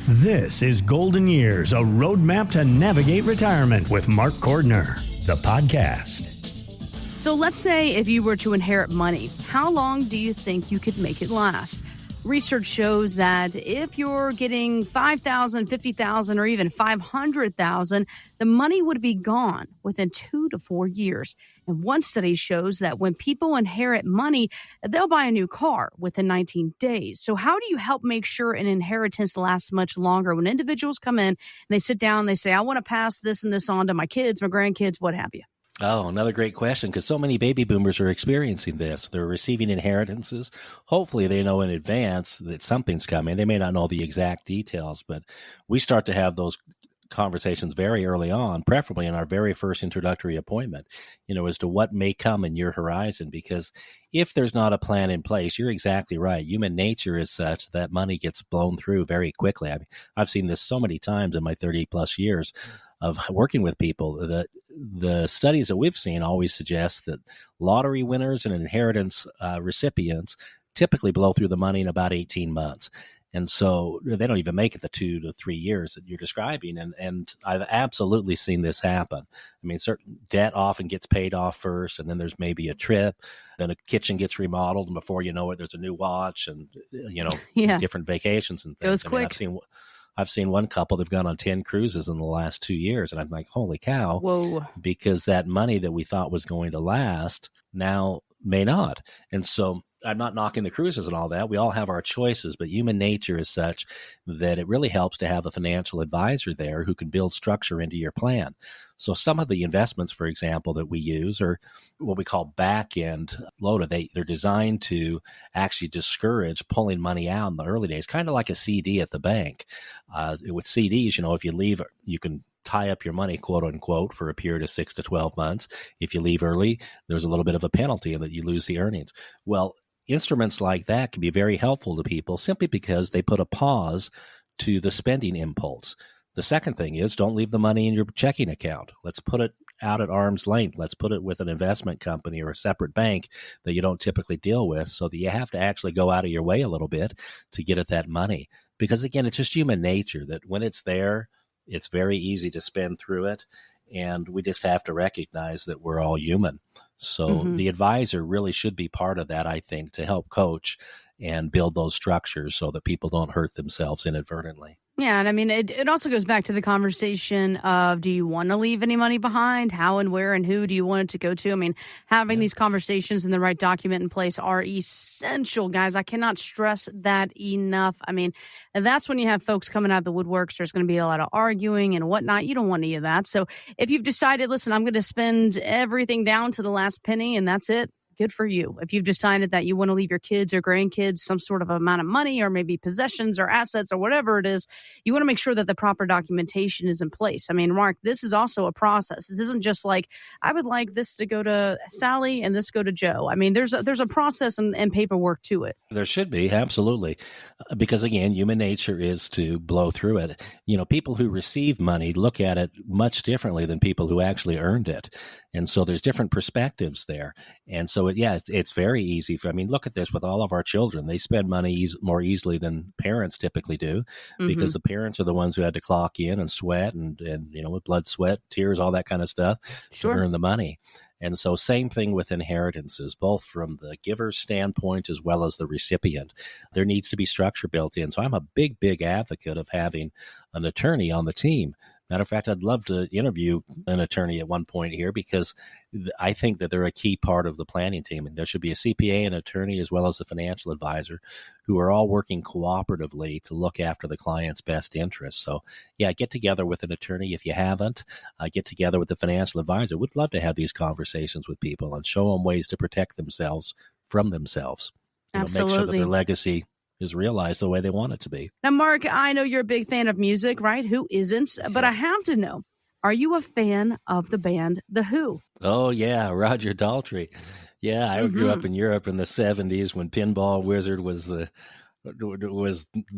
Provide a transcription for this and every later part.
This is Golden Years, a roadmap to navigate retirement with Mark Cordner, the podcast. So let's say if you were to inherit money, how long do you think you could make it last? Research shows that if you're getting $5,000, $50,000, or even $500,000, the money would be gone within 2 to 4 years. And one study shows that when people inherit money, they'll buy a new car within 19 days. So how do you help make sure an inheritance lasts much longer? When individuals come in and they sit down and they say, I want to pass this and this on to my kids, my grandkids, what have you? Oh, another great question, because so many baby boomers are experiencing this. They're receiving inheritances. Hopefully they know in advance that something's coming. They may not know the exact details, but we start to have those conversations very early on, preferably in our very first introductory appointment, as to what may come in your horizon. Because if there's not a plan in place, you're exactly right. Human nature is such that money gets blown through very quickly. I mean, I've seen this so many times in my 30 plus years of working with people. That the studies that we've seen always suggest that lottery winners and inheritance recipients typically blow through the money in about 18 months. And so they don't even make it the 2 to 3 years that you're describing. And I've absolutely seen this happen. I mean, certain debt often gets paid off first, and then there's maybe a trip, then a kitchen gets remodeled, and before you know it, there's a new watch and, different vacations and things. It was quick. I've seen one couple, they've gone on 10 cruises in the last 2 years. And I'm like, holy cow. Whoa. Because that money that we thought was going to last now may not. And so I'm not knocking the cruises and all that. We all have our choices, but human nature is such that it really helps to have a financial advisor there who can build structure into your plan. So some of the investments, for example, that we use are what we call back-end loaded. They're designed to actually discourage pulling money out in the early days, kind of like a CD at the bank. With CDs, if you leave, you can tie up your money, quote unquote, for a period of 6 to 12 months. If you leave early, there's a little bit of a penalty and that you lose the earnings. Well, instruments like that can be very helpful to people simply because they put a pause to the spending impulse. The second thing is, don't leave the money in your checking account. Let's put it out at arm's length. Let's put it with an investment company or a separate bank that you don't typically deal with, so that you have to actually go out of your way a little bit to get at that money. Because again, it's just human nature that when it's there, it's very easy to spend through it. And we just have to recognize that we're all human. So the advisor really should be part of that, I think, to help coach and build those structures so that people don't hurt themselves inadvertently. Yeah, and I mean, it also goes back to the conversation of, do you want to leave any money behind? How and where and who do you want it to go to? I mean, having these conversations and the right document in place are essential, guys. I cannot stress that enough. I mean, that's when you have folks coming out of the woodworks. There's going to be a lot of arguing and whatnot. You don't want any of that. So if you've decided, listen, I'm going to spend everything down to the last penny and that's it, good for you. If you've decided that you want to leave your kids or grandkids some sort of amount of money or maybe possessions or assets or whatever it is, you want to make sure that the proper documentation is in place. I mean, Mark, this is also a process. This isn't just like, I would like this to go to Sally and this go to Joe. I mean, there's a process and paperwork to it. There should be, absolutely. Because again, human nature is to blow through it. People who receive money look at it much differently than people who actually earned it. And so there's different perspectives there. And so, it's very easy. Look at this with all of our children. They spend money more easily than parents typically do, because the parents are the ones who had to clock in and sweat and with blood, sweat, tears, all that kind of stuff to earn the money. And so same thing with inheritances, both from the giver's standpoint as well as the recipient. There needs to be structure built in. So I'm a big, big advocate of having an attorney on the team. Matter of fact, I'd love to interview an attorney at one point here, because I think that they're a key part of the planning team. And there should be a CPA, an attorney, as well as a financial advisor, who are all working cooperatively to look after the client's best interests. So, get together with an attorney if you haven't. Get together with the financial advisor. We'd love to have these conversations with people and show them ways to protect themselves from themselves. Absolutely. Make sure that their legacy is realized the way they want it to be. Now, Mark, I know you're a big fan of music, right? Who isn't? But I have to know, are you a fan of the band The Who? Oh, yeah, Roger Daltrey. Yeah, I grew up in Europe in the 70s when Pinball Wizard was the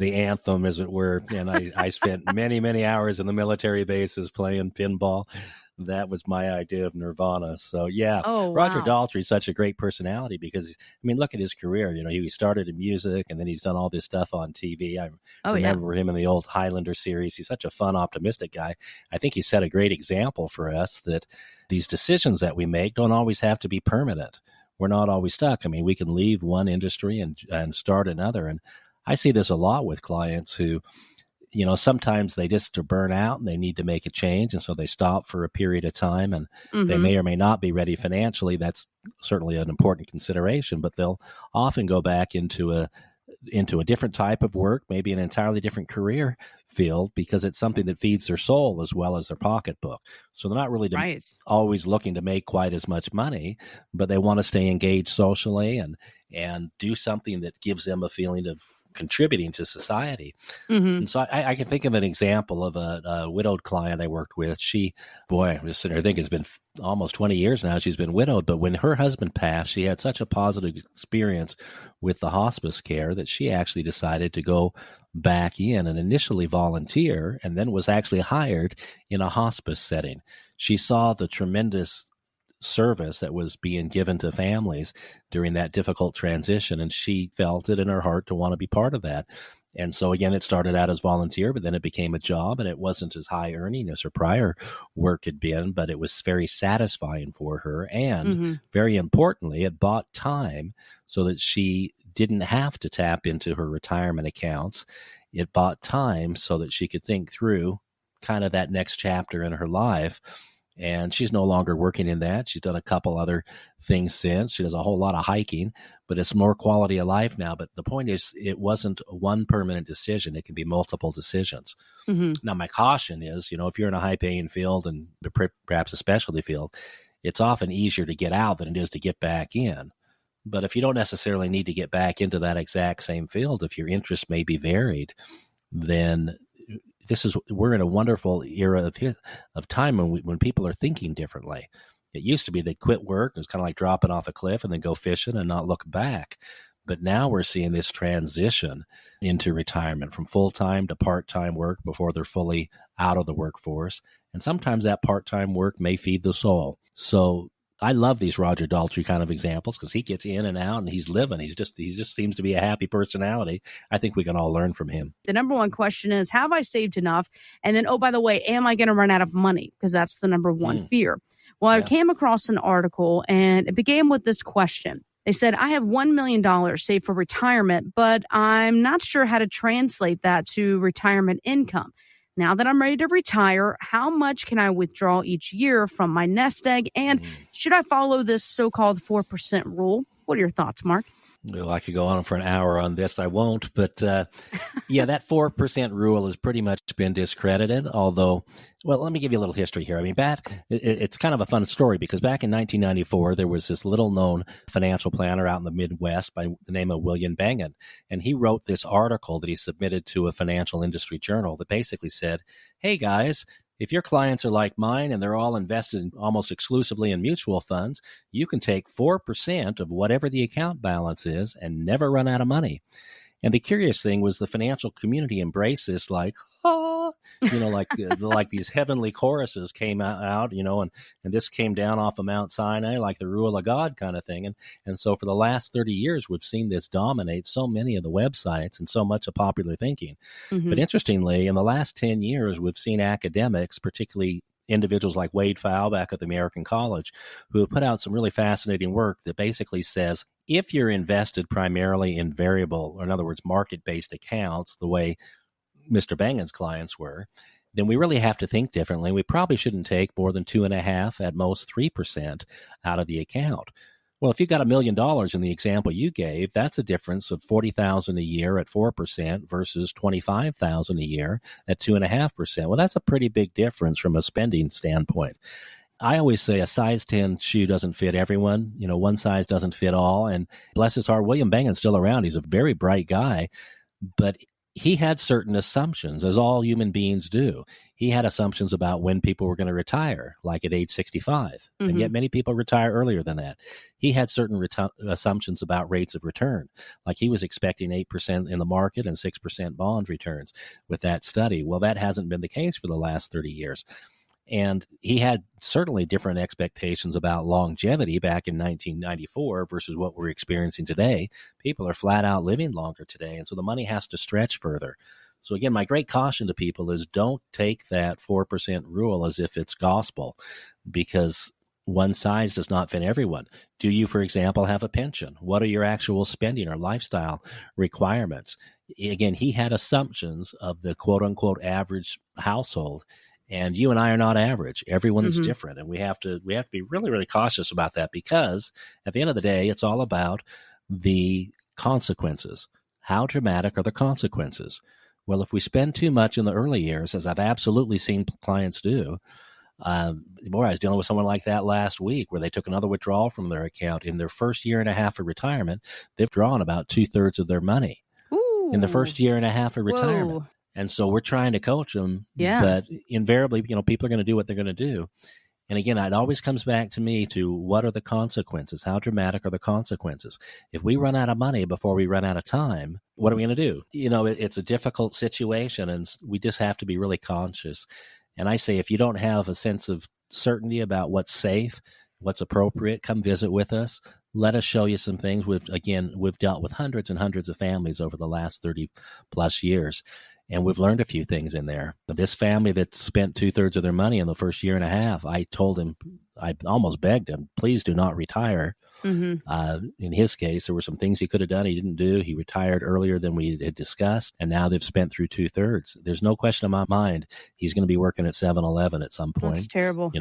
anthem, as it were. And I spent many, many hours in the military bases playing pinball. that was my idea of nirvana. So yeah, Oh, Roger wow. Daltrey is such a great personality because, I mean, look at his career. He started in music and then he's done all this stuff on TV. I Oh, yeah. remember him in the old Highlander series. He's such a fun, optimistic guy. I think he set a great example for us that these decisions that we make don't always have to be permanent. We're not always stuck. I mean, we can leave one industry and start another. And I see this a lot with clients who, sometimes they just are burn out and they need to make a change. And so they stop for a period of time and they may or may not be ready financially. That's certainly an important consideration, but they'll often go back into a different type of work, maybe an entirely different career field, because it's something that feeds their soul as well as their pocketbook. So they're not really Right. always looking to make quite as much money, but they want to stay engaged socially and do something that gives them a feeling of contributing to society. And so I can think of an example of a widowed client I worked with. I'm just sitting here thinking, it's been almost 20 years now she's been widowed, but when her husband passed, she had such a positive experience with the hospice care that she actually decided to go back in and initially volunteer and then was actually hired in a hospice setting. She saw the tremendous service that was being given to families during that difficult transition, and she felt it in her heart to want to be part of that. And so again, it started out as volunteer, but then it became a job, and it wasn't as high earning as her prior work had been, but it was very satisfying for her. And very importantly, it bought time so that she didn't have to tap into her retirement accounts. It bought time so that she could think through kind of that next chapter in her life. And she's no longer working in that. She's done a couple other things since. She does a whole lot of hiking, but it's more quality of life now. But the point is, it wasn't one permanent decision. It can be multiple decisions. Now, my caution is, if you're in a high-paying field and perhaps a specialty field, it's often easier to get out than it is to get back in. But if you don't necessarily need to get back into that exact same field, if your interests may be varied, then we're in a wonderful era of time when people are thinking differently. It used to be they'd quit work. It was kind of like dropping off a cliff and then go fishing and not look back. But now we're seeing this transition into retirement from full-time to part-time work before they're fully out of the workforce. And sometimes that part-time work may feed the soul. So I love these Roger Daltrey kind of examples because he gets in and out and he's living. He just seems to be a happy personality. I think we can all learn from him. The number one question is, have I saved enough? And then, oh, by the way, am I going to run out of money? Because that's the number one fear. Well, I came across an article and it began with this question. They said, I have $1 million saved for retirement, but I'm not sure how to translate that to retirement income. Now that I'm ready to retire, how much can I withdraw each year from my nest egg? And should I follow this so-called 4% rule? What are your thoughts, Mark? Well, I could go on for an hour on this. I won't. But that 4% rule has pretty much been discredited. Although, well, let me give you a little history here. I mean, it's kind of a fun story because back in 1994, there was this little known financial planner out in the Midwest by the name of William Bengen. And he wrote this article that he submitted to a financial industry journal that basically said, hey, guys, if your clients are like mine and they're all invested almost exclusively in mutual funds, you can take 4% of whatever the account balance is and never run out of money. And the curious thing was the financial community embraced this like these heavenly choruses came out, and this came down off of Mount Sinai like the rule of God kind of thing. And so for the last 30 years, we've seen this dominate so many of the websites and so much of popular thinking. But interestingly, in the last 10 years, we've seen academics, particularly individuals like Wade Pfau back at the American College, who have put out some really fascinating work that basically says if you're invested primarily in variable, or in other words, market-based accounts, the way Mr. Bengen's clients were, then we really have to think differently. We probably shouldn't take more than 2.5%, at most 3% out of the account. Well, if you've got $1 million in the example you gave, that's a difference of $40,000 a year at 4% versus $25,000 a year at 2.5%. Well, that's a pretty big difference from a spending standpoint. I always say a size 10 shoe doesn't fit everyone. One size doesn't fit all. And bless his heart, William Bengen's still around. He's a very bright guy, but he had certain assumptions, as all human beings do. He had assumptions about when people were going to retire, like at age 65. And yet many people retire earlier than that. He had certain assumptions about rates of return, like he was expecting 8% in the market and 6% bond returns with that study. Well, that hasn't been the case for the last 30 years. And he had certainly different expectations about longevity back in 1994 versus what we're experiencing today. People are flat out living longer today, and so the money has to stretch further. So again, my great caution to people is don't take that 4% rule as if it's gospel, because one size does not fit everyone. Do you, for example, have a pension? What are your actual spending or lifestyle requirements? Again, he had assumptions of the quote-unquote average household. And you and I are not average. Everyone is different, and we have to be really, really cautious about that, because at the end of the day, it's all about the consequences. How dramatic are the consequences? Well, if we spend too much in the early years, as I've absolutely seen clients do, I was dealing with someone like that last week, where they took another withdrawal from their account. In their first year and a half of retirement, they've drawn about 2/3 of their money in the first year and a half of retirement. Whoa. And so we're trying to coach them, but invariably, people are going to do what they're going to do. And again, it always comes back to me to what are the consequences? How dramatic are the consequences? If we run out of money before we run out of time, what are we going to do? It's a difficult situation, and we just have to be really conscious. And I say, if you don't have a sense of certainty about what's safe, what's appropriate, come visit with us. Let us show you some things. We've dealt with hundreds and hundreds of families over the last 30 plus years. And we've learned a few things in there. This family that spent 2/3 of their money in the first year and a half, I told him, I almost begged him, please do not retire. In his case, there were some things he could have done he didn't do. He retired earlier than we had discussed, and now they've spent through 2/3. There's no question in my mind he's going to be working at 7-Eleven at some point. That's terrible.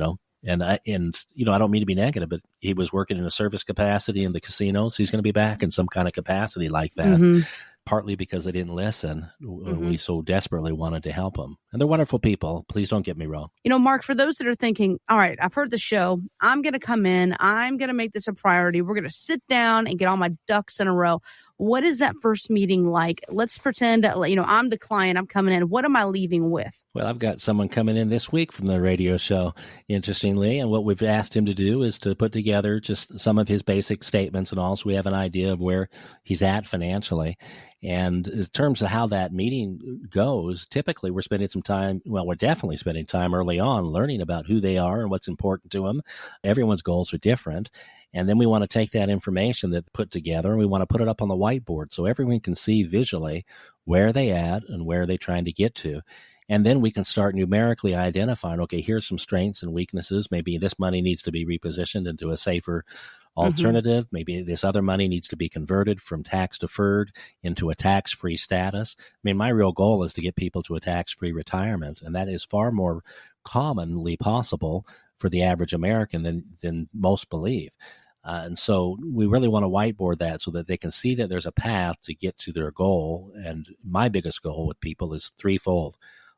And I don't mean to be negative, but he was working in a service capacity in the casinos. He's going to be back in some kind of capacity like that. Partly because they didn't listen. We so desperately wanted to help them. And they're wonderful people. Please don't get me wrong. Mark, for those that are thinking, all right, I've heard the show. I'm going to come in. I'm going to make this a priority. We're going to sit down and get all my ducks in a row. What is that first meeting like? Let's pretend, I'm the client. I'm coming in. What am I leaving with? Well, I've got someone coming in this week from the radio show, interestingly. And what we've asked him to do is to put together just some of his basic statements, and also we have an idea of where he's at financially. And in terms of how that meeting goes, typically we're spending some time, we're definitely spending time early on learning about who they are and what's important to them. Everyone's goals are different. And then we want to take that information that's put together and we want to put it up on the whiteboard so everyone can see visually where they at and where they're trying to get to. And then we can start numerically identifying, okay, here's some strengths and weaknesses. Maybe this money needs to be repositioned into a safer alternative. Maybe this other money needs to be converted from tax deferred into a tax-free status. I mean, my real goal is to get people to a tax-free retirement, and that is far more commonly possible for the average American than most believe. And so we really want to whiteboard that so that they can see that there's a path to get to their goal. And my biggest goal with people is threefold.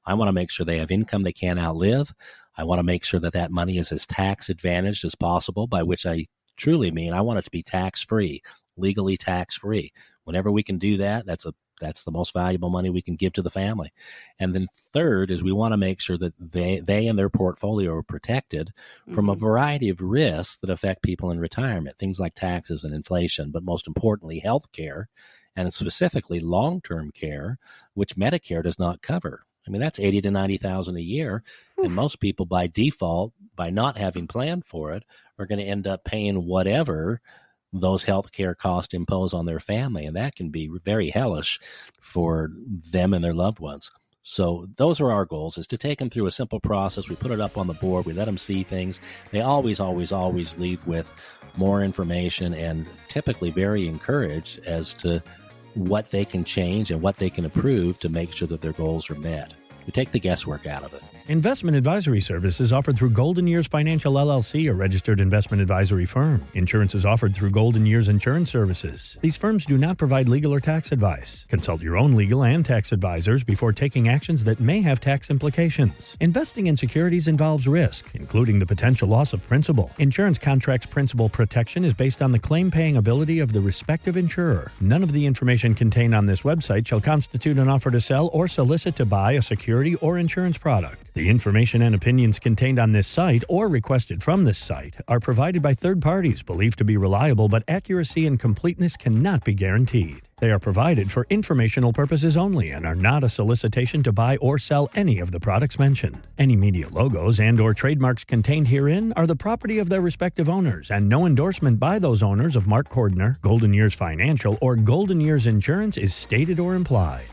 I want to make sure they have income they can't outlive. I want to make sure that that money is as tax advantaged as possible, by which I truly mean I want it to be tax-free, legally tax-free. Whenever we can do that, that's the most valuable money we can give to the family. And then third is we want to make sure that they and their portfolio are protected from a variety of risks that affect people in retirement, things like taxes and inflation, but most importantly, health care, and specifically long-term care, which Medicare does not cover. I mean, that's $80,000 to $90,000 a year, and most people by default, by not having planned for it, are going to end up paying whatever those healthcare costs impose on their family, and that can be very hellish for them and their loved ones. So those are our goals, is to take them through a simple process. We put it up on the board. We let them see things. They always, always, always leave with more information and typically very encouraged as to what they can change and what they can improve to make sure that their goals are met. We take the guesswork out of it. Investment advisory services offered through Golden Years Financial LLC, a registered investment advisory firm. Insurance is offered through Golden Years Insurance Services. These firms do not provide legal or tax advice. Consult your own legal and tax advisors before taking actions that may have tax implications. Investing in securities involves risk, including the potential loss of principal. Insurance contracts principal protection is based on the claim-paying ability of the respective insurer. None of the information contained on this website shall constitute an offer to sell or solicit to buy a security or insurance product. The information and opinions contained on this site or requested from this site are provided by third parties believed to be reliable, but accuracy and completeness cannot be guaranteed. They are provided for informational purposes only and are not a solicitation to buy or sell any of the products mentioned. Any media logos and or trademarks contained herein are the property of their respective owners, and no endorsement by those owners of Mark Cordner, Golden Years Financial, or Golden Years Insurance is stated or implied.